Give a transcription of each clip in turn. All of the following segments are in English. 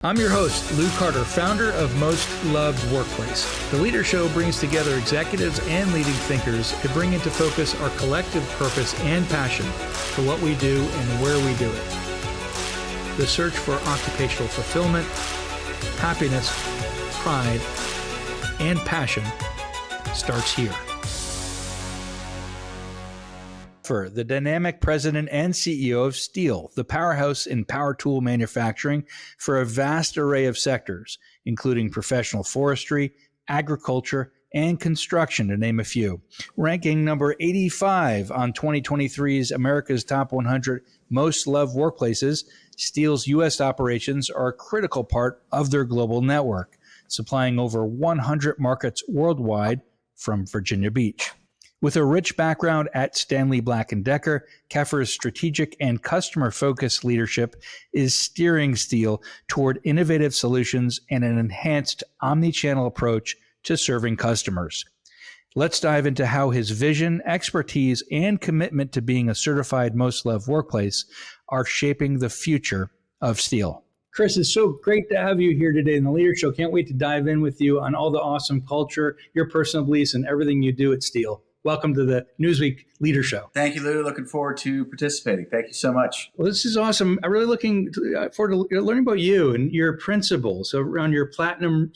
I'm your host, Lou Carter, founder of Most Loved Workplace. The Leader Show brings together executives and leading thinkers to bring into focus our collective purpose and passion for what we do and where we do it. The search for occupational fulfillment, happiness, pride, and passion starts here. The dynamic president and CEO of STIHL, the powerhouse in power tool manufacturing for a vast array of sectors, including professional forestry, agriculture, and construction, to name a few. Ranking number 85 on 2023's America's Top 100 Most Loved Workplaces, STIHL's U.S. operations are a critical part of their global network, supplying over 100 markets worldwide from Virginia Beach. With a rich background at Stanley Black & Decker, Keffer's strategic and customer-focused leadership is steering STIHL toward innovative solutions and an enhanced omni-channel approach to serving customers. Let's dive into how his vision, expertise, and commitment to being a certified Most Loved Workplace are shaping the future of STIHL. Chris, it's so great to have you here today in the Leader Show. Can't wait to dive in with you on all the awesome culture, your personal beliefs, and everything you do at STIHL. Welcome to the Newsweek Leader Show. Thank you, Lou. Looking forward to participating. Thank you so much. Well, this is awesome. I'm really looking forward to learning about you and your principles around your platinum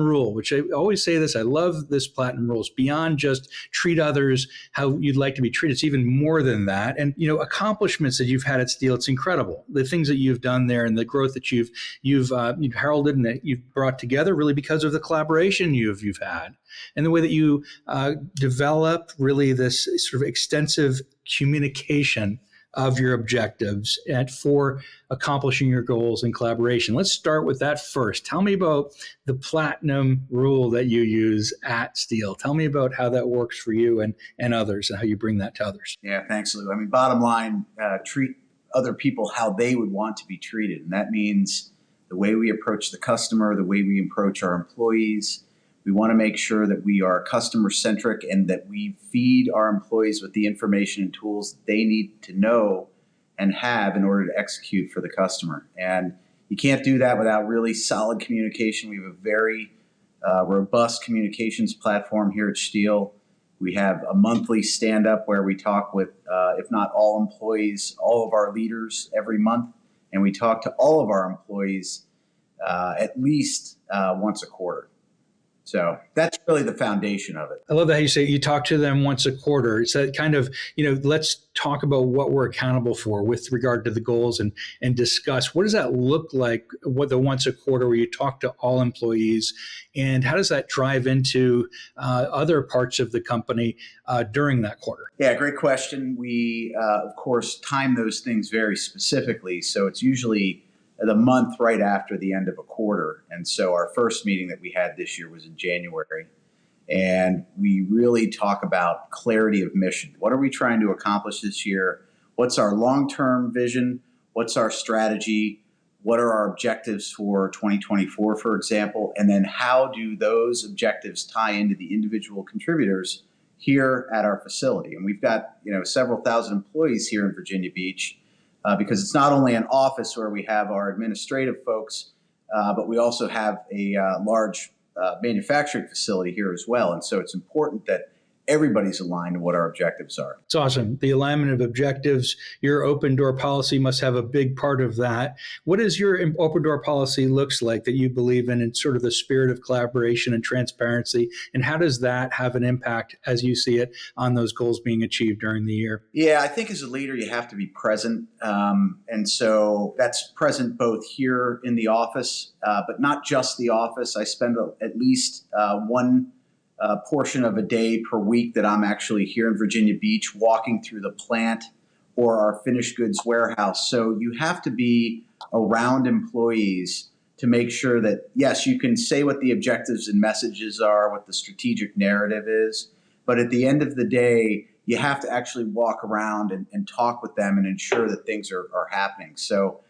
rule, which I always say this. I love this platinum rule. It's beyond just treat others how you'd like to be treated. It's even more than that. And, accomplishments that you've had at STIHL, it's incredible. The things that you've done there and the growth that you've heralded and that you've brought together really because of the collaboration you've had. And the way that you develop really this sort of extensive communication of your objectives and for accomplishing your goals and collaboration. Let's start with that first. Tell me about the platinum rule that you use at STIHL. Tell me about how that works for you and others and how you bring that to others. Yeah, thanks, Lou. Bottom line, treat other people how they would want to be treated. And that means the way we approach the customer, the way we approach our employees. We want to make sure that we are customer-centric and that we feed our employees with the information and tools that they need to know and have in order to execute for the customer. And you can't do that without really solid communication. We have a very robust communications platform here at STIHL. We have a monthly stand-up where we talk with, if not all employees, all of our leaders every month. And we talk to all of our employees at least once a quarter. So that's really the foundation of it. I love that how you say you talk to them once a quarter. It's that kind of, let's talk about what we're accountable for with regard to the goals and discuss what does that look like, what the once a quarter where you talk to all employees, and how does that drive into other parts of the company during that quarter? Yeah, great question. We, of course, time those things very specifically. So it's usually the month right after the end of a quarter. And so our first meeting that we had this year was in January. And we really talk about clarity of mission. What are we trying to accomplish this year? What's our long-term vision? What's our strategy? What are our objectives for 2024, for example? And then how do those objectives tie into the individual contributors here at our facility? And we've got, several thousand employees here in Virginia Beach. Because it's not only an office where we have our administrative folks, but we also have a large manufacturing facility here as well. And so it's important that everybody's aligned to what our objectives are. It's awesome. The alignment of objectives, your open door policy must have a big part of that. What does your open door policy looks like that you believe in sort of the spirit of collaboration and transparency? And how does that have an impact as you see it on those goals being achieved during the year? Yeah, I think as a leader, you have to be present. And so that's present both here in the office, but not just the office. I spend at least one portion of a day per week that I'm actually here in Virginia Beach walking through the plant or our finished goods warehouse. So you have to be around employees to make sure that, yes, you can say what the objectives and messages are, what the strategic narrative is, but at the end of the day, you have to actually walk around and talk with them and ensure that things are happening. So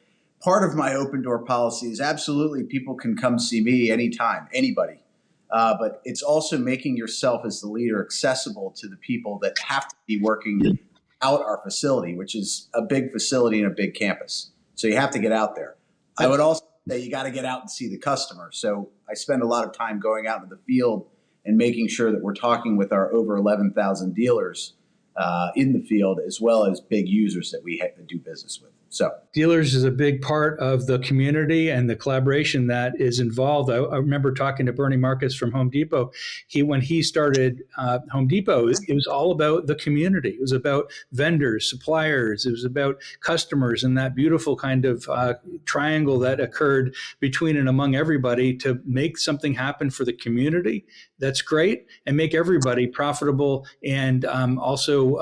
part of my open door policy is absolutely people can come see me anytime, anybody. But it's also making yourself as the leader accessible to the people that have to be working out our facility, which is a big facility and a big campus. So you have to get out there. I would also that you got to get out and see the customer. So I spend a lot of time going out into the field and making sure that we're talking with our over 11,000 dealers in the field, as well as big users that we do business with. So dealers is a big part of the community and the collaboration that is involved. I remember talking to Bernie Marcus from Home Depot. When he started Home Depot, it was all about the community. It was about vendors, suppliers. It was about customers, and that beautiful kind of triangle that occurred between and among everybody to make something happen for the community. That's great, and make everybody profitable and also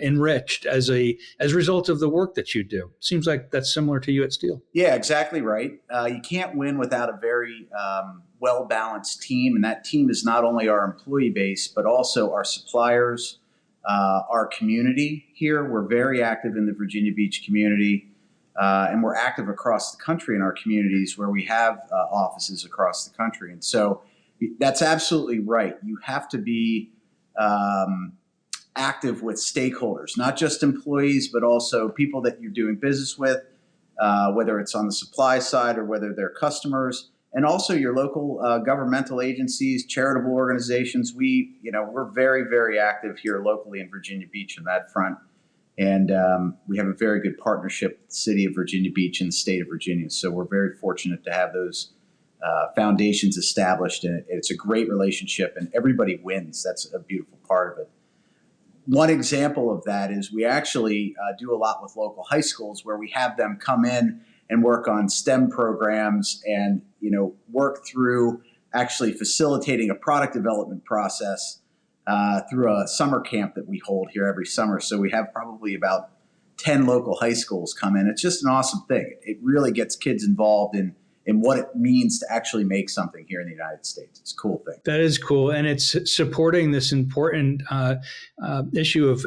enriched as a result of the work that you do. Seems like that's similar to you at STIHL. Yeah, exactly right. You can't win without a very well-balanced team, and that team is not only our employee base, but also our suppliers, our community here. We're very active in the Virginia Beach community, and we're active across the country in our communities where we have offices across the country. And so that's absolutely right. You have to be active with stakeholders, not just employees, but also people that you're doing business with, whether it's on the supply side or whether they're customers, and also your local governmental agencies, charitable organizations. We're very, very active here locally in Virginia Beach on that front. And we have a very good partnership with the city of Virginia Beach and the state of Virginia. So we're very fortunate to have those foundations established, and it's a great relationship, and everybody wins. That's a beautiful part of it. One example of that is we actually do a lot with local high schools where we have them come in and work on STEM programs and, work through actually facilitating a product development process through a summer camp that we hold here every summer. So we have probably about 10 local high schools come in. It's just an awesome thing. It really gets kids involved in what it means to actually make something here in the United States. It's a cool thing. That is cool. And it's supporting this important issue of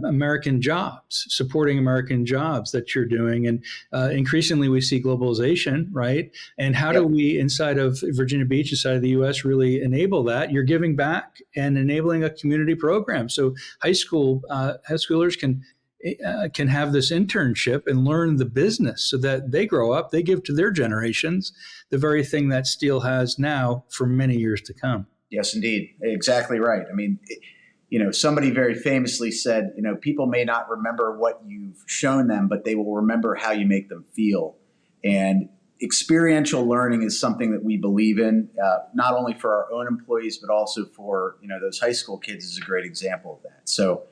American jobs, supporting American jobs that you're doing. And increasingly we see globalization, right? And how do we, inside of Virginia Beach, inside of the U.S., really enable that? You're giving back and enabling a community program. So high schoolers can have this internship and learn the business so that they grow up, they give to their generations the very thing that STIHL has now for many years to come. Yes, indeed. Exactly right. I mean, somebody very famously said, people may not remember what you've shown them, but they will remember how you make them feel. And experiential learning is something that we believe in, not only for our own employees, but also for, those high school kids is a great example of that. So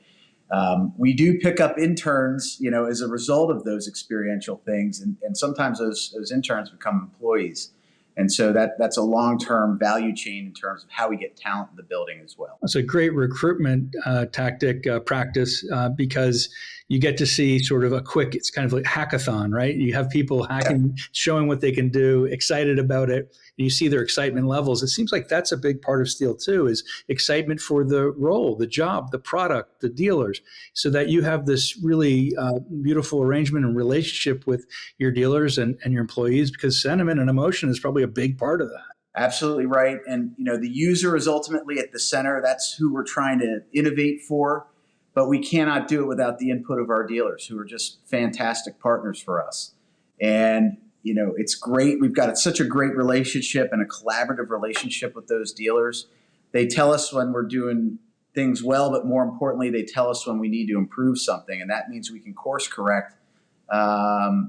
we do pick up interns, as a result of those experiential things. And sometimes those interns become employees. And so that's a long-term value chain in terms of how we get talent in the building as well. It's a great recruitment tactic practice because you get to see sort of it's kind of like hackathon, right? You have people hacking, showing what they can do, excited about it. And you see their excitement levels. It seems like that's a big part of STIHL too, is excitement for the role, the job, the product, the dealers, so that you have this really beautiful arrangement and relationship with your dealers and your employees, because sentiment and emotion is probably a big part of that. Absolutely right. And, the user is ultimately at the center. That's who we're trying to innovate for. But we cannot do it without the input of our dealers, who are just fantastic partners for us. And, it's great. We've got such a great relationship and a collaborative relationship with those dealers. They tell us when we're doing things well, but more importantly, they tell us when we need to improve something. And that means we can course correct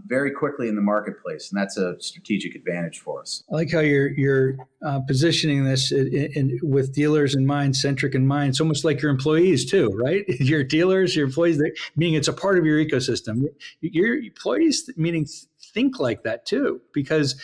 very quickly in the marketplace, and that's a strategic advantage for us. I like how you're positioning this with dealers in mind, centric in mind. It's almost like your employees too, right? Your dealers, your employees, meaning it's a part of your ecosystem. Your employees, meaning think like that too, because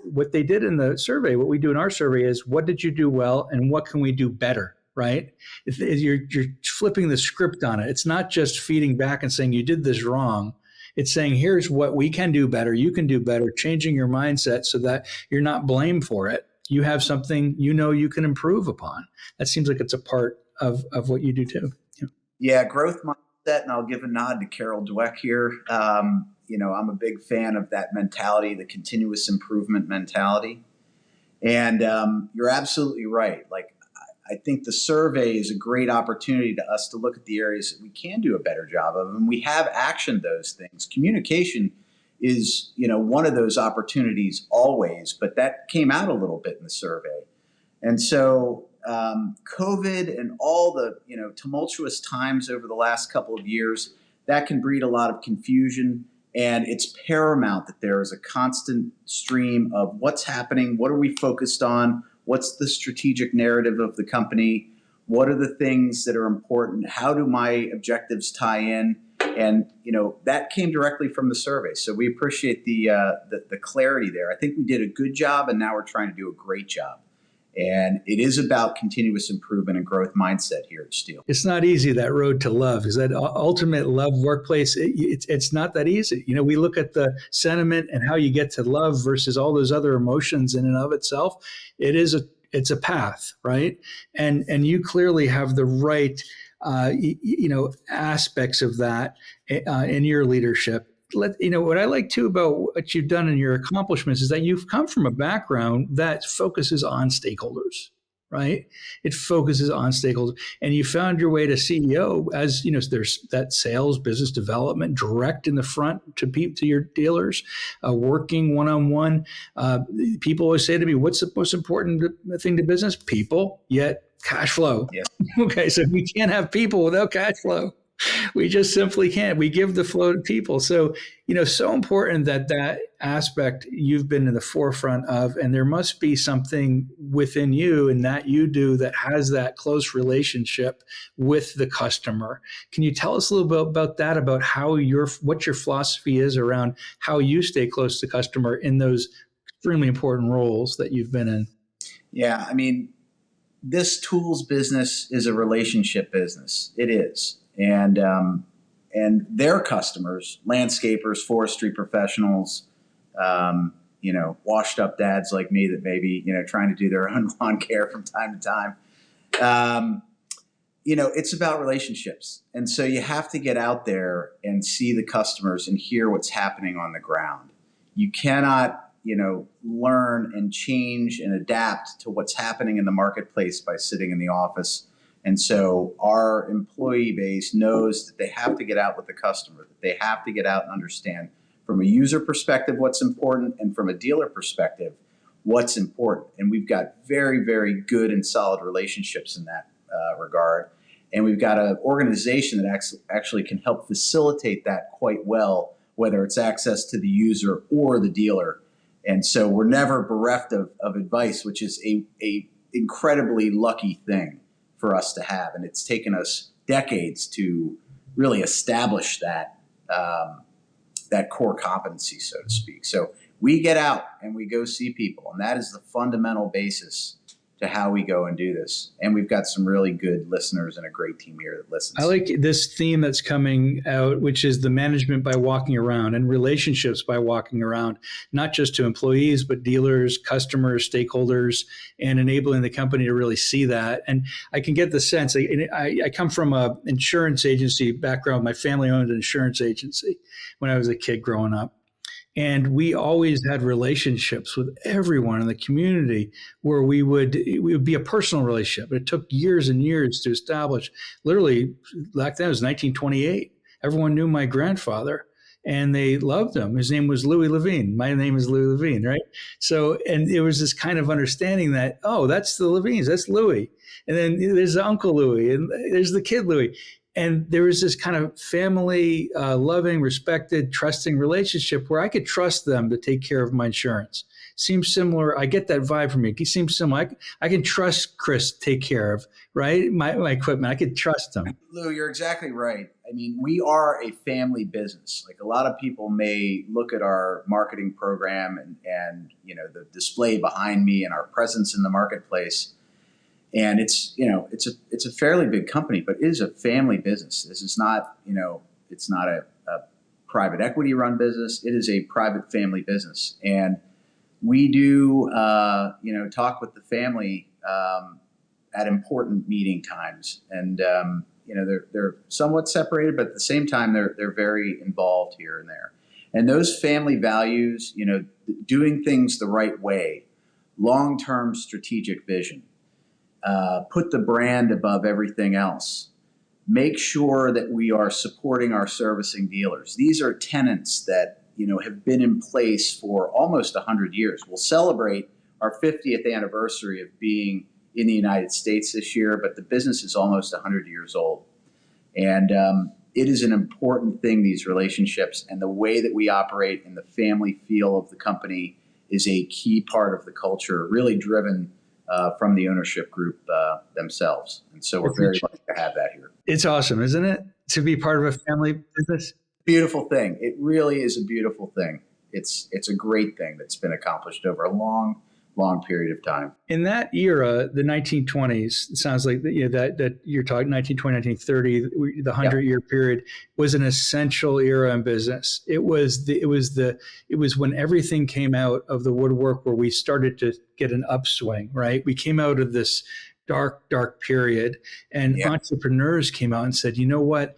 what they did in the survey, what we do in our survey is, what did you do well and what can we do better? Right? You're flipping the script on it. It's not just feeding back and saying you did this wrong. It's saying, here's what we can do better. You can do better, changing your mindset so that you're not blamed for it. You have something you can improve upon. That seems like it's a part of what you do too. Yeah, growth mindset. And I'll give a nod to Carol Dweck here. I'm a big fan of that mentality, the continuous improvement mentality. And you're absolutely right. I think the survey is a great opportunity to us to look at the areas that we can do a better job of, and we have actioned those things. Communication is, one of those opportunities always, but that came out a little bit in the survey. And so COVID and all the, tumultuous times over the last couple of years, that can breed a lot of confusion. And it's paramount that there is a constant stream of what's happening, what are we focused on, what's the strategic narrative of the company, what are the things that are important, how do my objectives tie in? And that came directly from the survey. So we appreciate the clarity there. I think we did a good job, and now we're trying to do a great job. And it is about continuous improvement and growth mindset here at STIHL. It's not easy, that road to love, because that ultimate love workplace, it's not that easy. We look at the sentiment and how you get to love versus all those other emotions in and of itself. It's a path, right? And you clearly have the right, aspects of that in your leadership. What I like too about what you've done in your accomplishments is that you've come from a background that focuses on stakeholders, right? It focuses on stakeholders, and you found your way to CEO as, there's that sales, business development, direct in the front to your dealers, working one-on-one. People always say to me, what's the most important thing to business? People, yet cash flow. Yeah. Okay, so we can't have people without cash flow. We just simply can't. We give the flow to people. So, so important that aspect you've been in the forefront of, and there must be something within you and that you do that has that close relationship with the customer. Can you tell us a little bit about that, about what your philosophy is around how you stay close to the customer in those extremely important roles that you've been in? Yeah, this tools business is a relationship business. It is. And their customers, landscapers, forestry professionals, washed up dads like me that maybe, trying to do their own lawn care from time to time. It's about relationships. And so you have to get out there and see the customers and hear what's happening on the ground. You cannot, learn and change and adapt to what's happening in the marketplace by sitting in the office. And so our employee base knows that they have to get out with the customer, that they have to get out and understand from a user perspective what's important, and from a dealer perspective what's important. And we've got very, very good and solid relationships in that regard. And we've got an organization that actually can help facilitate that quite well, whether it's access to the user or the dealer. And so we're never bereft of advice, which is a incredibly lucky thing for us to have. And it's taken us decades to really establish that core competency, so to speak. So we get out and we go see people, and that is the fundamental basis to how we go and do this. And we've got some really good listeners and a great team here that listens. I like this theme that's coming out, which is the management by walking around and relationships by walking around, not just to employees, but dealers, customers, stakeholders, and enabling the company to really see that. And I can get the sense, I come from an insurance agency background. My family owned an insurance agency when I was a kid growing up. And we always had relationships with everyone in the community where it would be a personal relationship. It took years and years to establish. Literally, back then it was 1928. Everyone knew my grandfather and they loved him. His name was Louis Levine. My name is Louis Levine, right? So, and there was this kind of understanding that, oh, that's the Levines, that's Louis. And then there's Uncle Louis and there's the kid Louis. And there was this kind of family, loving, respected, trusting relationship where I could trust them to take care of my insurance. Seems similar. I get that vibe from you. It seems similar. I can trust Chris to take care of, right? My equipment. I could trust him. Lou, you're exactly right. We are a family business. Like, a lot of people may look at our marketing program and the display behind me and our presence in the marketplace. And it's a fairly big company, but it is a family business. This is not, it's not a private equity run business. It is a private family business. And we do, talk with the family at important meeting times. And, they're somewhat separated, but at the same time, they're very involved here and there. And those family values, doing things the right way, long-term strategic vision, put the brand above everything else. Make sure that we are supporting our servicing dealers. These are tenets that have been in place for almost 100 years. We'll celebrate our 50th anniversary of being in the United States this year, but the business is almost 100 years old. And it is an important thing, these relationships, and the way that we operate and the family feel of the company is a key part of the culture, really driven from the ownership group themselves. And so we're very lucky to have that here. It's awesome, isn't it? To be part of a family business. Beautiful thing. It really is a beautiful thing. It's a great thing that's been accomplished over a long period of time. In that era, the 1920s, it sounds like that you're talking 1920, 1930, the 100-year period was an essential era in business. It was when everything came out of the woodwork where we started to get an upswing, right? We came out of this dark period, and entrepreneurs came out and said, you know what?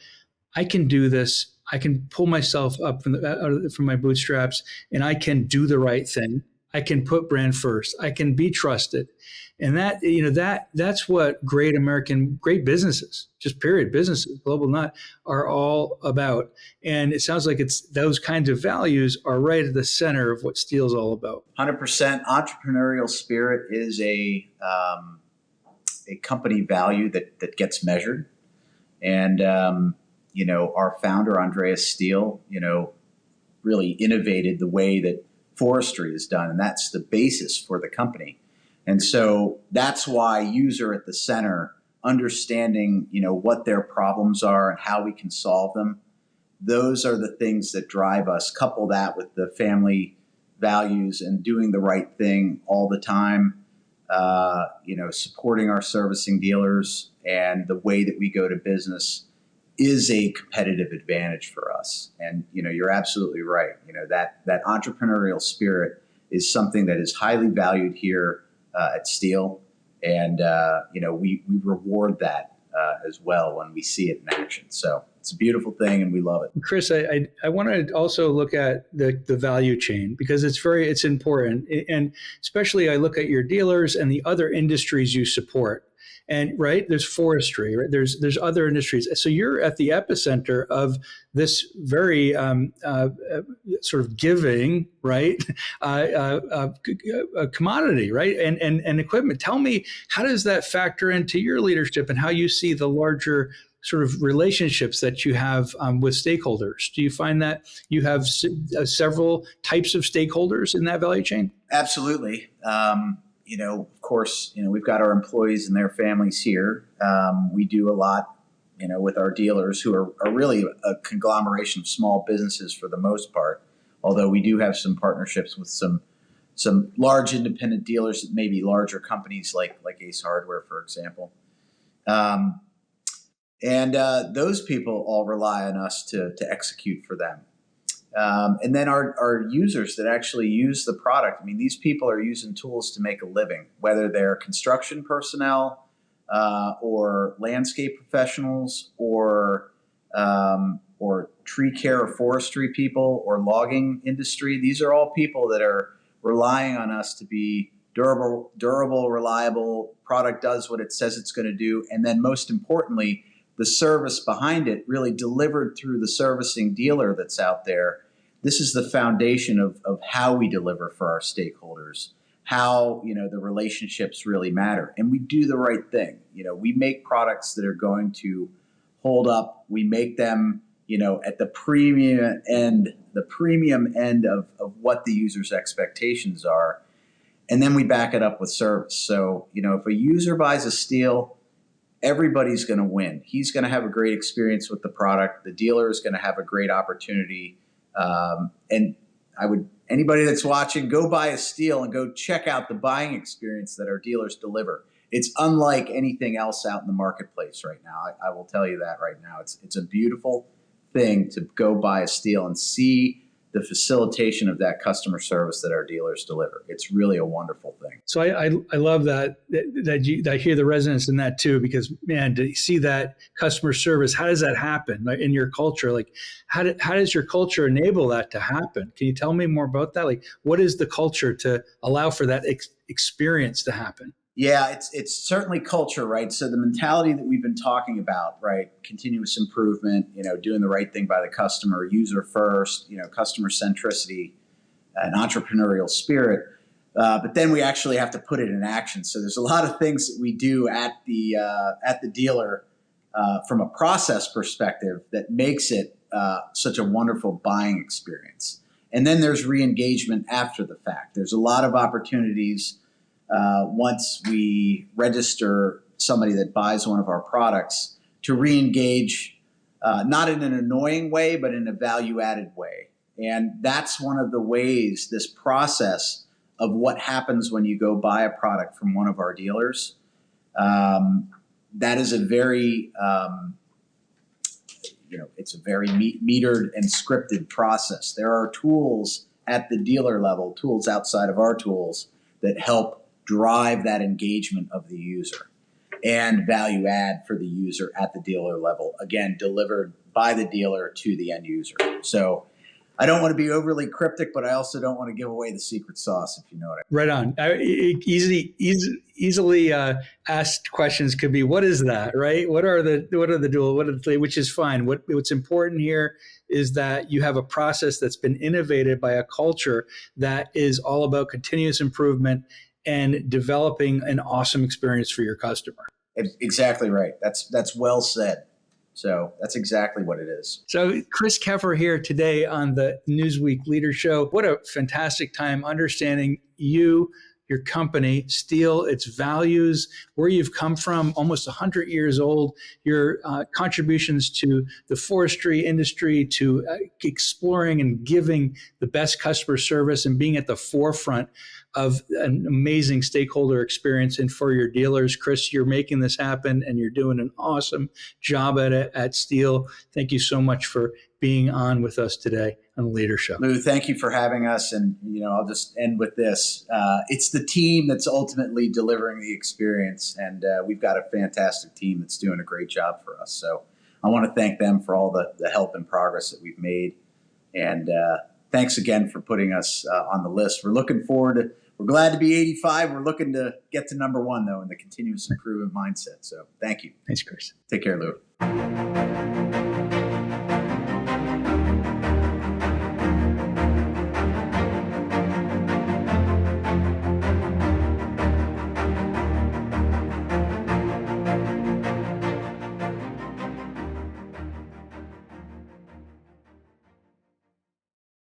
I can do this. I can pull myself up from my bootstraps, and I can do the right thing. I can put brand first. I can be trusted. And that's what great businesses, just period, businesses, global not, are all about. And it sounds like it's those kinds of values are right at the center of what STIHL is all about. 100%. Entrepreneurial spirit is a company value that gets measured. And, our founder, Andreas STIHL, really innovated the way that forestry is done, and that's the basis for the company. And so that's why user at the center, understanding what their problems are and how we can solve them, those are the things that drive us. Couple that with the family values and doing the right thing all the time, supporting our servicing dealers, and the way that we go to business is a competitive advantage for us. And, you're absolutely right. That entrepreneurial spirit is something that is highly valued here at STIHL. And, we reward that as well when we see it in action. So it's a beautiful thing and we love it. Chris, I want to also look at the value chain because it's important. And especially I look at your dealers and the other industries you support. And there's forestry, right? There's other industries. So you're at the epicenter of this very sort of giving, right, commodity, right, and equipment. Tell me, how does that factor into your leadership and how you see the larger sort of relationships that you have with stakeholders? Do you find that you have several types of stakeholders in that value chain? Absolutely. Of course, we've got our employees and their families here. We do a lot, with our dealers who are really a conglomeration of small businesses for the most part, although we do have some partnerships with some large independent dealers that may be larger companies like Ace Hardware, for example. And those people all rely on us to execute for them. And then our users that actually use the product. I mean, these people are using tools to make a living, whether they're construction personnel or landscape professionals or tree care or forestry people or logging industry. These are all people that are relying on us to be durable, reliable. Product does what it says it's going to do. And then most importantly, the service behind it really delivered through the servicing dealer that's out there. This is the foundation of how we deliver for our stakeholders, how, the relationships really matter. And we do the right thing. We make products that are going to hold up. We make them, at the premium end of what the user's expectations are. And then we back it up with service. So, if a user buys a STIHL, everybody's going to win. He's going to have a great experience with the product. The dealer is going to have a great opportunity. And anybody that's watching, go buy a STIHL and go check out the buying experience that our dealers deliver. It's unlike anything else out in the marketplace right now. I will tell you that right now. It's a beautiful thing to go buy a STIHL and see the facilitation of that customer service that our dealers deliver. It's really a wonderful thing. So I love that I hear the resonance in that too, because man, to see that customer service, how does that happen in your culture? Like how does your culture enable that to happen? Can you tell me more about that? Like what is the culture to allow for that experience to happen? Yeah, it's certainly culture, right? So the mentality that we've been talking about, right? Continuous improvement, doing the right thing by the customer, user first, customer centricity, an entrepreneurial spirit. But then we actually have to put it in action. So there's a lot of things that we do at the dealer from a process perspective that makes it such a wonderful buying experience. And then there's re-engagement after the fact. There's a lot of opportunities once we register somebody that buys one of our products to re-engage, not in an annoying way, but in a value-added way. And that's one of the ways, this process of what happens when you go buy a product from one of our dealers, that is a very, it's a very metered and scripted process. There are tools at the dealer level, tools outside of our tools, that help drive that engagement of the user and value add for the user at the dealer level, again, delivered by the dealer to the end user. So I don't want to be overly cryptic, but I also don't want to give away the secret sauce, if you know what I Right mean. on. Easily asked questions could be, what is that, right? What are the dual, which is fine. What's important here is that you have a process that's been innovated by a culture that is all about continuous improvement and developing an awesome experience for your customer. Exactly right. That's well said. So that's exactly what it is. So Chris Keffer here today on the Newsweek Leader Show. What a fantastic time understanding you, your company, STIHL, its values, where you've come from, almost 100 years old, your contributions to the forestry industry, to exploring and giving the best customer service and being at the forefront of an amazing stakeholder experience. And for your dealers, Chris, you're making this happen and you're doing an awesome job at it at STIHL. Thank you so much for being on with us today on the Leader Show. Lou, thank you for having us. And, I'll just end with this. It's the team that's ultimately delivering the experience. And we've got a fantastic team that's doing a great job for us. So I want to thank them for all the help and progress that we've made. And thanks again for putting us on the list. We're looking forward to, we're glad to be 85. We're looking to get to number 1, though, in the continuous improvement mindset. So thank you. Thanks, Chris. Take care, Lou.